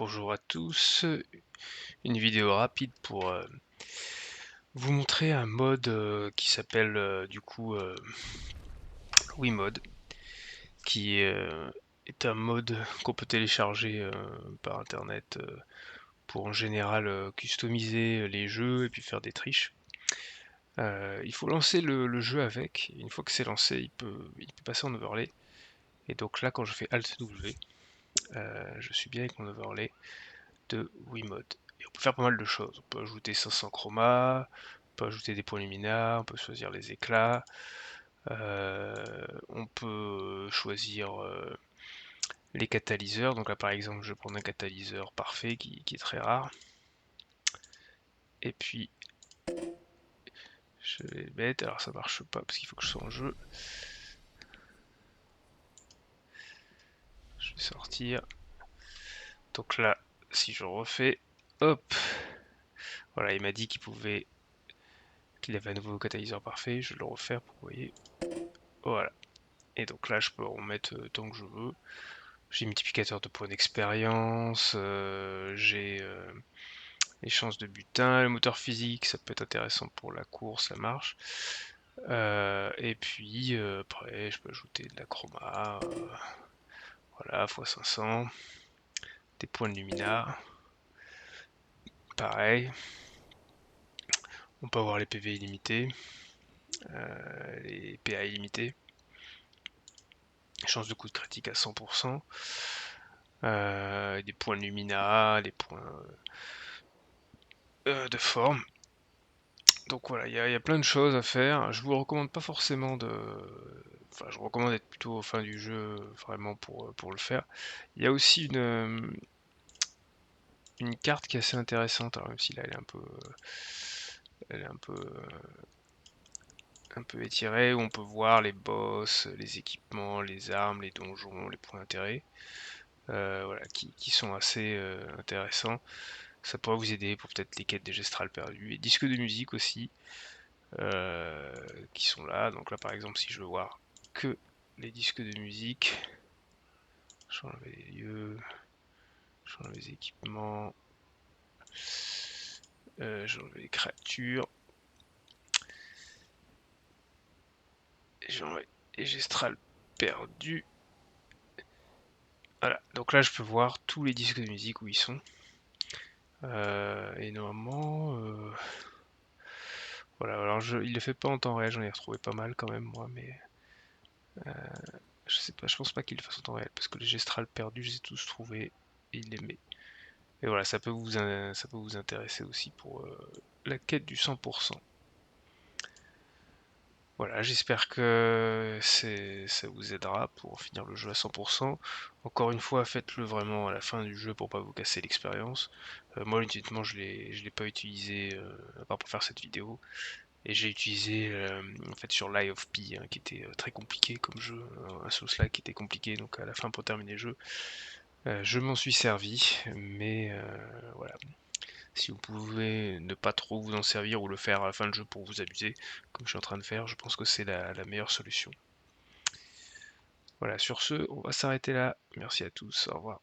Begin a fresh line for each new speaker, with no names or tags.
Bonjour à tous, une vidéo rapide pour vous montrer un mode qui s'appelle Wiimod, qui est un mode qu'on peut télécharger par internet pour en général customiser les jeux et puis faire des triches. Il faut lancer le jeu avec, une fois que c'est lancé, il peut passer en overlay. Et donc là, quand je fais Alt W, je suis bien avec mon overlay de Wiimod. Et on peut faire pas mal de choses. On peut ajouter 500 chromas, on peut ajouter des points luminards, on peut choisir les éclats, on peut choisir les catalyseurs. Donc là par exemple je vais prendre un catalyseur parfait qui est très rare. Et puis je vais le mettre, alors ça marche pas parce qu'il faut que je sois en jeu. Je vais sortir. Donc là, si je refais, hop, voilà, il m'a dit qu'il avait un nouveau catalyseur parfait. Je vais le refaire pour que vous voyez. Voilà. Et donc là, je peux en mettre tant que je veux. J'ai multiplicateur de points d'expérience, j'ai les chances de butin, le moteur physique, ça peut être intéressant pour la course, ça marche. Et puis après, je peux ajouter de la chroma, voilà, x500, des points de luminard, pareil. On peut avoir les PV illimités, les PA illimités, chance de coup de critique à 100%, des points de luminard, des points de forme. Donc voilà, il y a plein de choses à faire. Je vous recommande pas forcément de... Enfin, je vous recommande d'être plutôt au fin du jeu, vraiment pour le faire. Il y a aussi une carte qui est assez intéressante, alors même si là elle est un peu étirée, où on peut voir les boss, les équipements, les armes, les donjons, les points d'intérêt, voilà, qui sont assez intéressants. Ça pourrait vous aider pour peut-être les quêtes des gestrales perdues. Et disques de musique aussi, qui sont là. Donc là par exemple si je veux voir que les disques de musique, je vais enlever les lieux, je vais enlever les équipements, je vais enlever les créatures, et je vais enlever les gestrales perdus. Voilà, donc là je peux voir tous les disques de musique où ils sont. Et normalement, voilà, alors il le fait pas en temps réel, j'en ai retrouvé pas mal quand même moi, mais je sais pas, je pense pas qu'il le fasse en temps réel, parce que les gestrales perdus, je les ai tous trouvés, et il les met. Et voilà, ça peut vous intéresser aussi pour la quête du 100%. Voilà, j'espère que ça vous aidera pour finir le jeu à 100%. Encore une fois, faites-le vraiment à la fin du jeu pour pas vous casser l'expérience. Moi, honnêtement, je l'ai pas utilisé à part pour faire cette vidéo. Et j'ai utilisé en fait sur Lie of P, hein, qui était très compliqué comme jeu, un Souls-like qui était compliqué, donc à la fin pour terminer le jeu, je m'en suis servi, mais voilà. Si vous pouvez ne pas trop vous en servir ou le faire à la fin du jeu pour vous amuser, comme je suis en train de faire, je pense que c'est la meilleure solution. Voilà, sur ce, on va s'arrêter là. Merci à tous, au revoir.